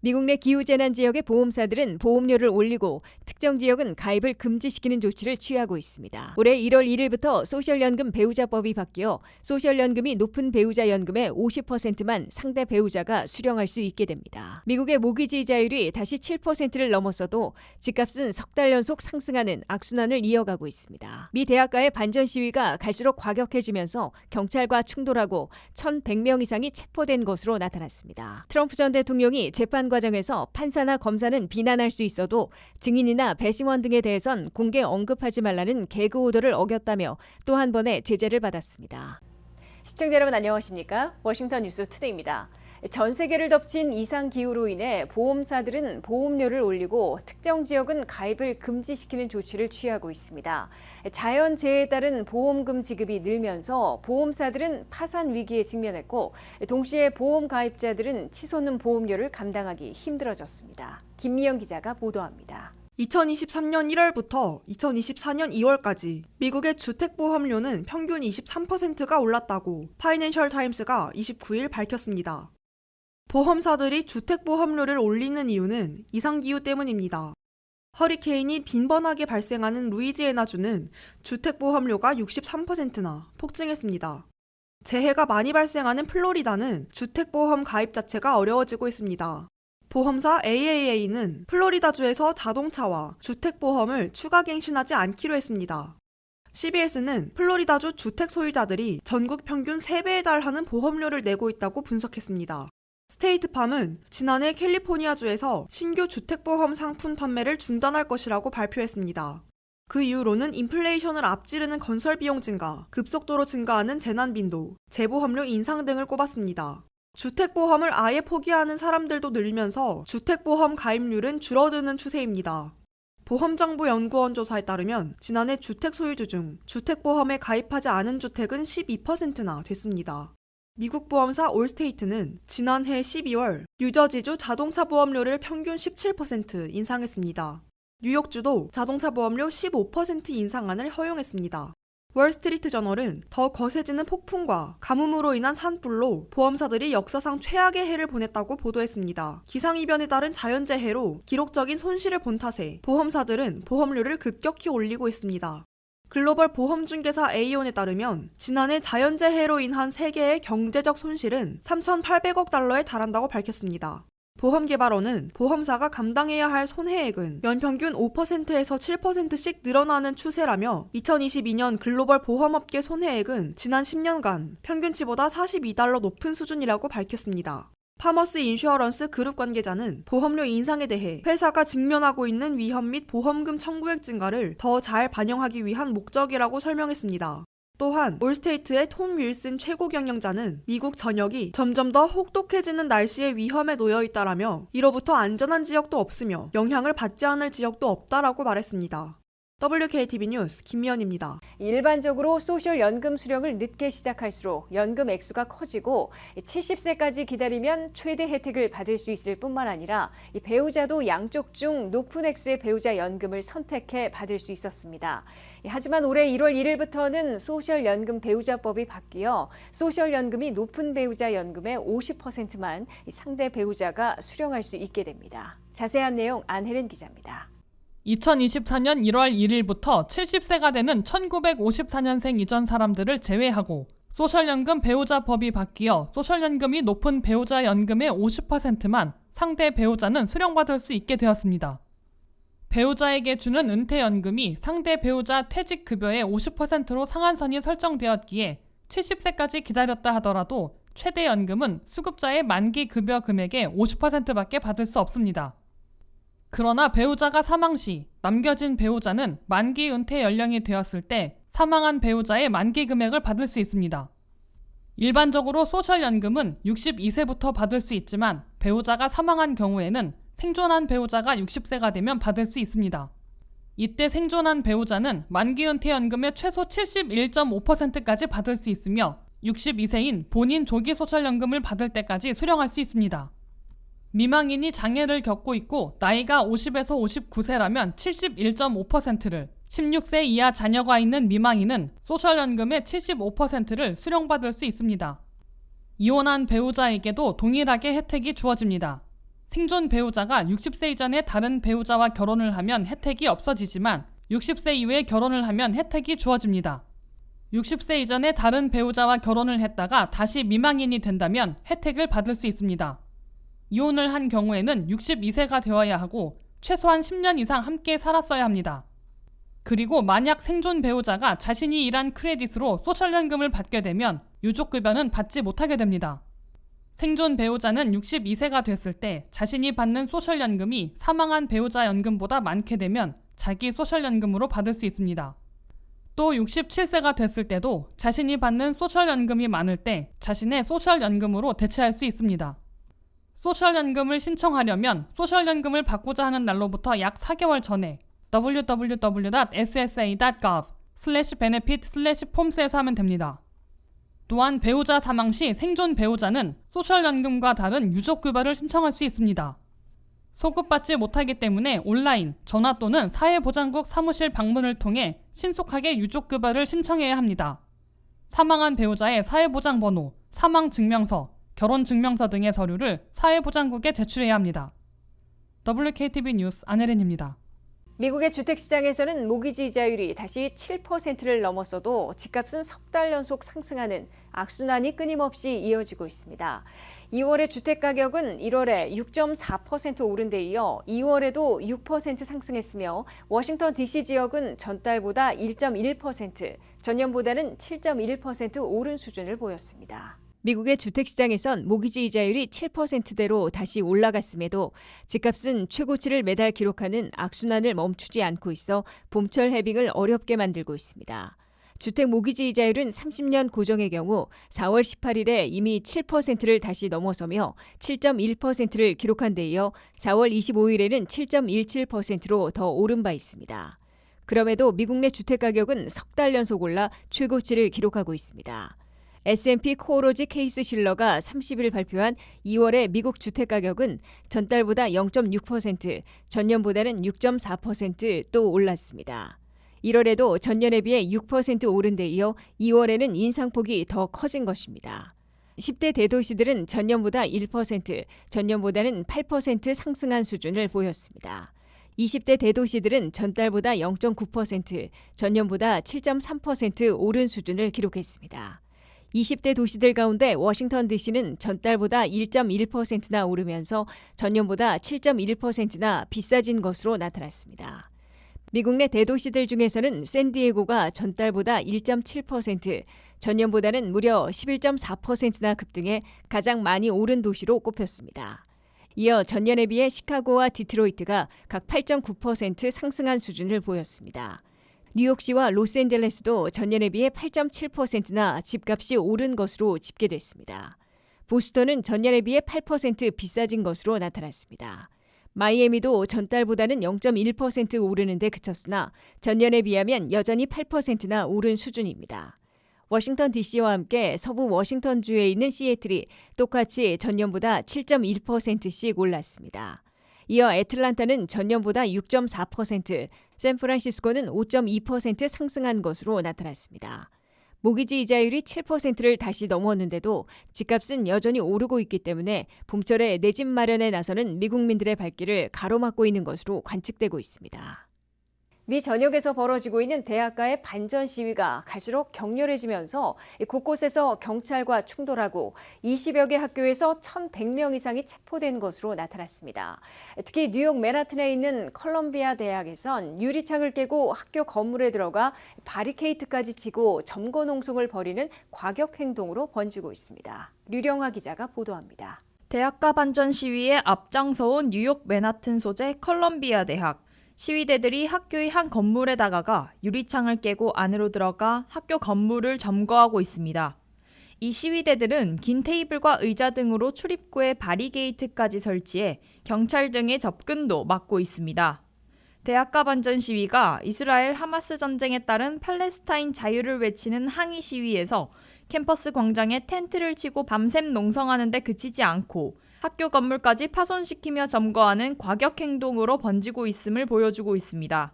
미국 내 기후재난 지역의 보험사들은 보험료를 올리고 특정 지역은 가입을 금지시키는 조치를 취하고 있습니다. 올해 1월 1일부터 소셜연금 배우자법이 바뀌어 소셜연금이 높은 배우자 연금의 50%만 상대 배우자가 수령할 수 있게 됩니다. 미국의 모기지자율이 다시 7%를 넘었어도 집값은 석 달 연속 상승하는 악순환을 이어가고 있습니다. 미 대학가의 반전 시위가 갈수록 과격해지면서 경찰과 충돌하고 1,100명 이상이 체포된 것으로 나타났습니다. 트럼프 전 대통령이 재판 과정에서 판사나 검사는 비난할 수 있어도 증인이나 배심원 등에 대해선 공개 언급하지 말라는 개그 오더를 어겼다며 또 한 번의 제재를 받았습니다. 시청자 여러분 안녕하십니까? 워싱턴 뉴스 투데이입니다. 전 세계를 덮친 이상기후로 인해 보험사들은 보험료를 올리고 특정 지역은 가입을 금지시키는 조치를 취하고 있습니다. 자연재해에 따른 보험금 지급이 늘면서 보험사들은 파산 위기에 직면했고 동시에 보험 가입자들은 치솟는 보험료를 감당하기 힘들어졌습니다. 김미영 기자가 보도합니다. 2023년 1월부터 2024년 2월까지 미국의 주택보험료는 평균 23%가 올랐다고 파이낸셜 타임스가 29일 밝혔습니다. 보험사들이 주택보험료를 올리는 이유는 이상기후 때문입니다. 허리케인이 빈번하게 발생하는 루이지애나주는 주택보험료가 63%나 폭증했습니다. 재해가 많이 발생하는 플로리다는 주택보험 가입 자체가 어려워지고 있습니다. 보험사 AAA는 플로리다주에서 자동차와 주택보험을 추가 갱신하지 않기로 했습니다. CBS는 플로리다주 주택 소유자들이 전국 평균 3배에 달하는 보험료를 내고 있다고 분석했습니다. 스테이트팜은 지난해 캘리포니아주에서 신규 주택보험 상품 판매를 중단할 것이라고 발표했습니다. 그 이유로는 인플레이션을 앞지르는 건설 비용 증가, 급속도로 증가하는 재난빈도, 재보험료 인상 등을 꼽았습니다. 주택보험을 아예 포기하는 사람들도 늘면서 주택보험 가입률은 줄어드는 추세입니다. 보험정보연구원 조사에 따르면 지난해 주택 소유주 중 주택보험에 가입하지 않은 주택은 12%나 됐습니다. 미국 보험사 올스테이트는 지난해 12월 뉴저지주 자동차 보험료를 평균 17% 인상했습니다. 뉴욕주도 자동차 보험료 15% 인상안을 허용했습니다. 월스트리트 저널은 더 거세지는 폭풍과 가뭄으로 인한 산불로 보험사들이 역사상 최악의 해를 보냈다고 보도했습니다. 기상이변에 따른 자연재해로 기록적인 손실을 본 탓에 보험사들은 보험료를 급격히 올리고 있습니다. 글로벌 보험중개사 에이온에 따르면 지난해 자연재해로 인한 세계의 경제적 손실은 3,800억 달러에 달한다고 밝혔습니다. 보험개발원은 보험사가 감당해야 할 손해액은 연평균 5%에서 7%씩 늘어나는 추세라며 2022년 글로벌 보험업계 손해액은 지난 10년간 평균치보다 42달러 높은 수준이라고 밝혔습니다. 파머스 인슈어런스 그룹 관계자는 보험료 인상에 대해 회사가 직면하고 있는 위험 및 보험금 청구액 증가를 더 잘 반영하기 위한 목적이라고 설명했습니다. 또한 올스테이트의 톰 윌슨 최고 경영자는 미국 전역이 점점 더 혹독해지는 날씨의 위험에 놓여 있다라며 이로부터 안전한 지역도 없으며 영향을 받지 않을 지역도 없다라고 말했습니다. WKTV 뉴스 김미연입니다. 일반적으로 소셜연금 수령을 늦게 시작할수록 연금 액수가 커지고 70세까지 기다리면 최대 혜택을 받을 수 있을 뿐만 아니라 배우자도 양쪽 중 높은 액수의 배우자 연금을 선택해 받을 수 있었습니다. 하지만 올해 1월 1일부터는 소셜연금 배우자법이 바뀌어 소셜연금이 높은 배우자 연금의 50%만 상대 배우자가 수령할 수 있게 됩니다. 자세한 내용 안혜린 기자입니다. 2024년 1월 1일부터 70세가 되는 1954년생 이전 사람들을 제외하고 소셜연금 배우자법이 바뀌어 소셜연금이 높은 배우자 연금의 50%만 상대 배우자는 수령받을 수 있게 되었습니다. 배우자에게 주는 은퇴연금이 상대 배우자 퇴직급여의 50%로 상한선이 설정되었기에 70세까지 기다렸다 하더라도 최대 연금은 수급자의 만기 급여 금액의 50%밖에 받을 수 없습니다. 그러나 배우자가 사망 시 남겨진 배우자는 만기 은퇴 연령이 되었을 때 사망한 배우자의 만기 금액을 받을 수 있습니다. 일반적으로 소셜연금은 62세부터 받을 수 있지만 배우자가 사망한 경우에는 생존한 배우자가 60세가 되면 받을 수 있습니다. 이때 생존한 배우자는 만기 은퇴연금의 최소 71.5%까지 받을 수 있으며 62세인 본인 조기 소셜연금을 받을 때까지 수령할 수 있습니다. 미망인이 장애를 겪고 있고 나이가 50에서 59세라면 71.5%를, 16세 이하 자녀가 있는 미망인은 소셜연금의 75%를 수령받을 수 있습니다. 이혼한 배우자에게도 동일하게 혜택이 주어집니다. 생존 배우자가 60세 이전에 다른 배우자와 결혼을 하면 혜택이 없어지지만 60세 이후에 결혼을 하면 혜택이 주어집니다. 60세 이전에 다른 배우자와 결혼을 했다가 다시 미망인이 된다면 혜택을 받을 수 있습니다. 이혼을 한 경우에는 62세가 되어야 하고 최소한 10년 이상 함께 살았어야 합니다. 그리고 만약 생존 배우자가 자신이 일한 크레딧으로 소셜연금을 받게 되면 유족급여는 받지 못하게 됩니다. 생존 배우자는 62세가 됐을 때 자신이 받는 소셜연금이 사망한 배우자 연금보다 많게 되면 자기 소셜연금으로 받을 수 있습니다. 또 67세가 됐을 때도 자신이 받는 소셜연금이 많을 때 자신의 소셜연금으로 대체할 수 있습니다. 소셜연금을 신청하려면 소셜연금을 받고자 하는 날로부터 약 4개월 전에 www.ssa.gov/benefit/forms에서 하면 됩니다. 또한 배우자 사망 시 생존 배우자는 소셜연금과 다른 유족급여를 신청할 수 있습니다. 소급받지 못하기 때문에 온라인, 전화 또는 사회보장국 사무실 방문을 통해 신속하게 유족급여를 신청해야 합니다. 사망한 배우자의 사회보장번호, 사망증명서, 결혼증명서 등의 서류를 사회보장국에 제출해야 합니다. WKTV 뉴스 안혜린입니다. 미국의 주택시장에서는 모기지 이자율이 다시 7%를 넘었어도 집값은 석 달 연속 상승하는 악순환이 끊임없이 이어지고 있습니다. 2월의 주택가격은 1월에 6.4% 오른 데 이어 2월에도 6% 상승했으며 워싱턴 DC 지역은 전달보다 1.1%, 전년보다는 7.1% 오른 수준을 보였습니다. 미국의 주택시장에선 모기지 이자율이 7%대로 다시 올라갔음에도 집값은 최고치를 매달 기록하는 악순환을 멈추지 않고 있어 봄철 해빙을 어렵게 만들고 있습니다. 주택 모기지 이자율은 30년 고정의 경우 4월 18일에 이미 7%를 다시 넘어서며 7.1%를 기록한 데 이어 4월 25일에는 7.17%로 더 오른 바 있습니다. 그럼에도 미국 내 주택가격은 석 달 연속 올라 최고치를 기록하고 있습니다. S&P 코오로지 케이스 실러가 30일 발표한 2월의 미국 주택가격은 전달보다 0.6%, 전년보다는 6.4% 또 올랐습니다. 1월에도 전년에 비해 6% 오른 데 이어 2월에는 인상폭이 더 커진 것입니다. 10대 대도시들은 전년보다 1%, 전년보다는 8% 상승한 수준을 보였습니다. 20대 대도시들은 전달보다 0.9%, 전년보다 7.3% 오른 수준을 기록했습니다. 20대 도시들 가운데 워싱턴 DC는 전달보다 1.1%나 오르면서 전년보다 7.1%나 비싸진 것으로 나타났습니다. 미국 내 대도시들 중에서는 샌디에고가 전달보다 1.7%, 전년보다는 무려 11.4%나 급등해 가장 많이 오른 도시로 꼽혔습니다. 이어 전년에 비해 시카고와 디트로이트가 각 8.9% 상승한 수준을 보였습니다. 뉴욕시와 로스앤젤레스도 전년에 비해 8.7%나 집값이 오른 것으로 집계됐습니다. 보스턴은 전년에 비해 8% 비싸진 것으로 나타났습니다. 마이애미도 전달보다는 0.1% 오르는 데 그쳤으나 전년에 비하면 여전히 8%나 오른 수준입니다. 워싱턴 DC와 함께 서부 워싱턴주에 있는 시애틀이 똑같이 전년보다 7.1%씩 올랐습니다. 이어 애틀란타는 전년보다 6.4%, 샌프란시스코는 5.2% 상승한 것으로 나타났습니다. 모기지 이자율이 7%를 다시 넘었는데도 집값은 여전히 오르고 있기 때문에 봄철에 내 집 마련에 나서는 미국민들의 발길을 가로막고 있는 것으로 관측되고 있습니다. 미 전역에서 벌어지고 있는 대학가의 반전 시위가 갈수록 격렬해지면서 곳곳에서 경찰과 충돌하고 20여 개 학교에서 1,100명 이상이 체포된 것으로 나타났습니다. 특히 뉴욕 맨하튼에 있는 컬럼비아 대학에선 유리창을 깨고 학교 건물에 들어가 바리케이트까지 치고 점거 농성을 벌이는 과격 행동으로 번지고 있습니다. 류령화 기자가 보도합니다. 대학가 반전 시위에 앞장서온 뉴욕 맨하튼 소재 컬럼비아 대학. 시위대들이 학교의 한 건물에 다가가 유리창을 깨고 안으로 들어가 학교 건물을 점거하고 있습니다. 이 시위대들은 긴 테이블과 의자 등으로 출입구에 바리게이트까지 설치해 경찰 등의 접근도 막고 있습니다. 대학가 반전 시위가 이스라엘 하마스 전쟁에 따른 팔레스타인 자유를 외치는 항의 시위에서 캠퍼스 광장에 텐트를 치고 밤샘 농성하는 데 그치지 않고 학교 건물까지 파손시키며 점거하는 과격 행동으로 번지고 있음을 보여주고 있습니다.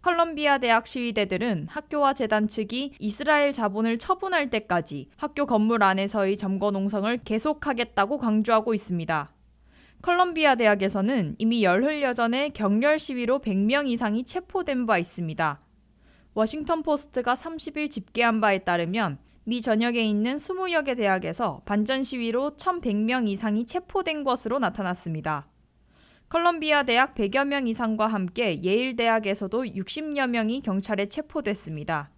컬럼비아 대학 시위대들은 학교와 재단 측이 이스라엘 자본을 처분할 때까지 학교 건물 안에서의 점거 농성을 계속하겠다고 강조하고 있습니다. 컬럼비아 대학에서는 이미 열흘 여전에 격렬 시위로 100명 이상이 체포된 바 있습니다. 워싱턴 포스트가 30일 집계한 바에 따르면 미 전역에 있는 20여 개 대학에서 반전 시위로 1,100명 이상이 체포된 것으로 나타났습니다. 컬럼비아 대학 100여 명 이상과 함께 예일 대학에서도 60여 명이 경찰에 체포됐습니다.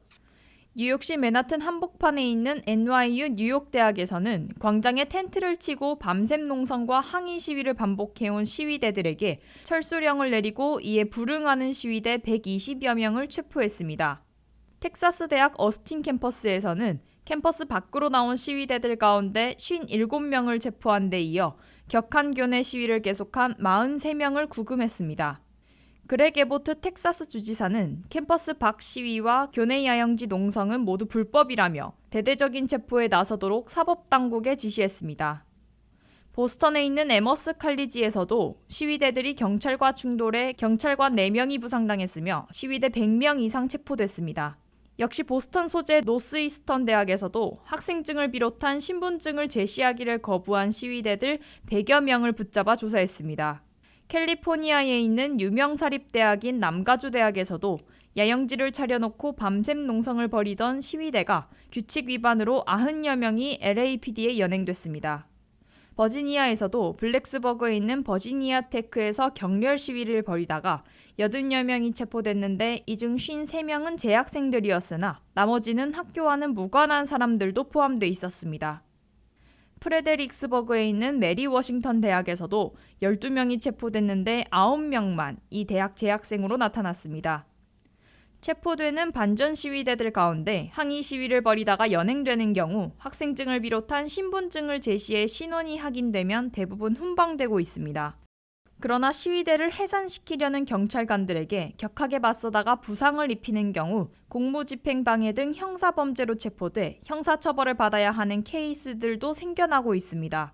뉴욕시 맨하튼 한복판에 있는 NYU 뉴욕 대학에서는 광장에 텐트를 치고 밤샘 농성과 항의 시위를 반복해온 시위대들에게 철수령을 내리고 이에 불응하는 시위대 120여 명을 체포했습니다. 텍사스 대학 어스틴 캠퍼스에서는 캠퍼스 밖으로 나온 시위대들 가운데 57명을 체포한 데 이어 격한 교내 시위를 계속한 43명을 구금했습니다. 그렉 에보트 텍사스 주지사는 캠퍼스 밖 시위와 교내 야영지 농성은 모두 불법이라며 대대적인 체포에 나서도록 사법당국에 지시했습니다. 보스턴에 있는 에머스 칼리지에서도 시위대들이 경찰과 충돌해 경찰관 4명이 부상당했으며 시위대 100명 이상 체포됐습니다. 역시 보스턴 소재 노스이스턴 대학에서도 학생증을 비롯한 신분증을 제시하기를 거부한 시위대들 100여 명을 붙잡아 조사했습니다. 캘리포니아에 있는 유명 사립대학인 남가주 대학에서도 야영지를 차려놓고 밤샘 농성을 벌이던 시위대가 규칙 위반으로 90여 명이 LAPD에 연행됐습니다. 버지니아에서도 블랙스버그에 있는 버지니아 테크에서 격렬 시위를 벌이다가 80여 명이 체포됐는데 이 중 53명은 재학생들이었으나 나머지는 학교와는 무관한 사람들도 포함돼 있었습니다. 프레데릭스버그에 있는 메리 워싱턴 대학에서도 12명이 체포됐는데 9명만 이 대학 재학생으로 나타났습니다. 체포되는 반전 시위대들 가운데 항의 시위를 벌이다가 연행되는 경우 학생증을 비롯한 신분증을 제시해 신원이 확인되면 대부분 훈방되고 있습니다. 그러나 시위대를 해산시키려는 경찰관들에게 격하게 맞서다가 부상을 입히는 경우 공무집행 방해 등 형사범죄로 체포돼 형사처벌을 받아야 하는 케이스들도 생겨나고 있습니다.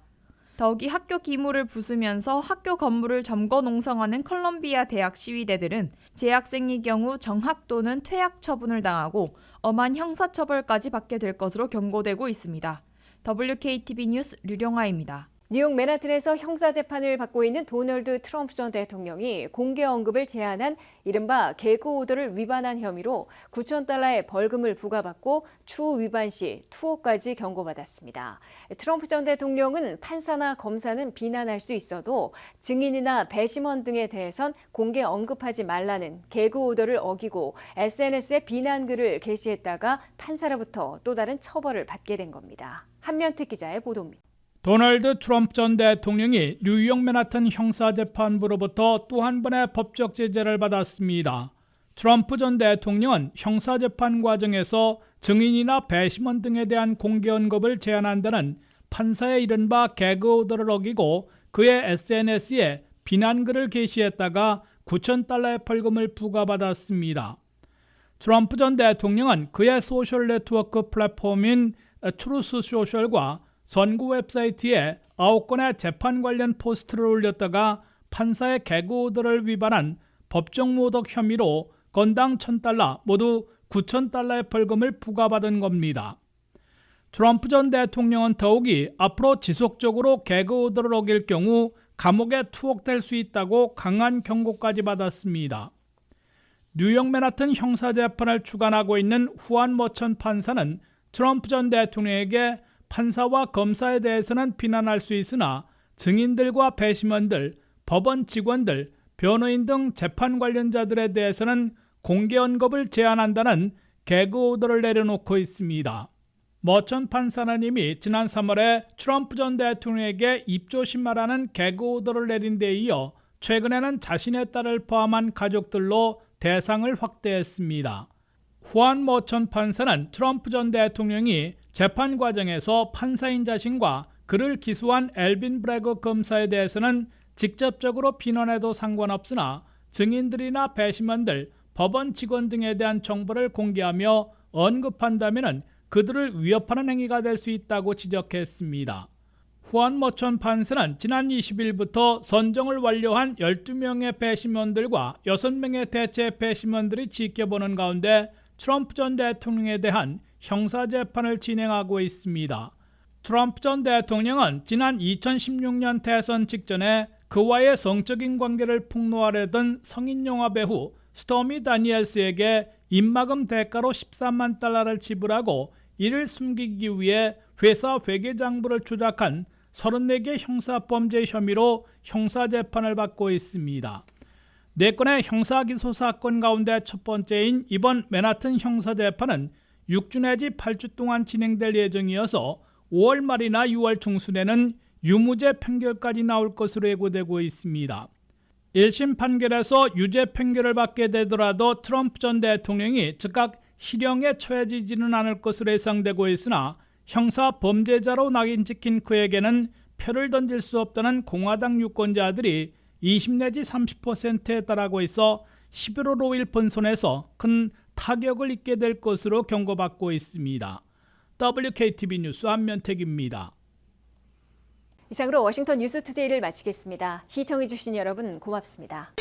더욱이 학교 기물을 부수면서 학교 건물을 점거 농성하는 컬럼비아 대학 시위대들은 재학생의 경우 정학 또는 퇴학 처분을 당하고 엄한 형사처벌까지 받게 될 것으로 경고되고 있습니다. WKTV 뉴스 류령아입니다. 뉴욕 맨하튼에서 형사재판을 받고 있는 도널드 트럼프 전 대통령이 공개 언급을 제한한 이른바 개그 오더를 위반한 혐의로 $9,000의 벌금을 부과받고 추후 위반 시 투호까지 경고받았습니다. 트럼프 전 대통령은 판사나 검사는 비난할 수 있어도 증인이나 배심원 등에 대해선 공개 언급하지 말라는 개그 오더를 어기고 SNS에 비난글을 게시했다가 판사로부터 또 다른 처벌을 받게 된 겁니다. 한면택 기자의 보도입니다. 도널드 트럼프 전 대통령이 뉴욕 맨하튼 형사재판부로부터 또 한 번의 법적 제재를 받았습니다. 트럼프 전 대통령은 형사재판 과정에서 증인이나 배심원 등에 대한 공개 언급을 제한한다는 판사의 이른바 개그 오더를 어기고 그의 SNS에 비난글을 게시했다가 $9,000의 벌금을 부과받았습니다. 트럼프 전 대통령은 그의 소셜 네트워크 플랫폼인 트루스 소셜과 선고 웹사이트에 9건의 재판 관련 포스트를 올렸다가 판사의 개그 오더를 위반한 법정 모독 혐의로 건당 $1,000 모두 $9,000의 벌금을 부과받은 겁니다. 트럼프 전 대통령은 더욱이 앞으로 지속적으로 개그 오더를 어길 경우 감옥에 투옥될 수 있다고 강한 경고까지 받았습니다. 뉴욕 맨하튼 형사재판을 주관하고 있는 후안 머천 판사는 트럼프 전 대통령에게 판사와 검사에 대해서는 비난할 수 있으나 증인들과 배심원들, 법원 직원들, 변호인 등 재판 관련자들에 대해서는 공개 언급을 제한한다는 개그 오더를 내려놓고 있습니다. 머천 판사는 이미 지난 3월에 트럼프 전 대통령에게 입조심하라는 개그 오더를 내린 데 이어 최근에는 자신의 딸을 포함한 가족들로 대상을 확대했습니다. 후안 머천 판사는 트럼프 전 대통령이 재판 과정에서 판사인 자신과 그를 기소한 엘빈 브래거 검사에 대해서는 직접적으로 비난해도 상관없으나 증인들이나 배심원들, 법원 직원 등에 대한 정보를 공개하며 언급한다면 그들을 위협하는 행위가 될 수 있다고 지적했습니다. 후안 머천 판사는 지난 20일부터 선정을 완료한 12명의 배심원들과 6명의 대체 배심원들이 지켜보는 가운데 트럼프 전 대통령에 대한 형사재판을 진행하고 있습니다. 트럼프 전 대통령은 지난 2016년 대선 직전에 그와의 성적인 관계를 폭로하려던 성인 영화 배우 스토미 다니엘스에게 입막음 대가로 13만 달러를 지불하고 이를 숨기기 위해 회사 회계장부를 조작한 34개 형사범죄 혐의로 형사재판을 받고 있습니다. 4건의 형사기소 사건 가운데 첫 번째인 이번 맨하튼 형사재판은 6주 내지 8주 동안 진행될 예정이어서 5월 말이나 6월 중순에는 유무죄 판결까지 나올 것으로 예고되고 있습니다. 1심 판결에서 유죄 판결을 받게 되더라도 트럼프 전 대통령이 즉각 실형에 처해지지는 않을 것으로 예상되고 있으나 형사 범죄자로 낙인 찍힌 그에게는 표를 던질 수 없다는 공화당 유권자들이 20 내지 30%에 달하고 있어 11월 5일 본선에서 큰 타격을 입게 될 것으로 경고받고 있습니다. WKTV 뉴스 안면택입니다. 이상으로 워싱턴 뉴스투데이를 마치겠습니다. 시청해주신 여러분 고맙습니다.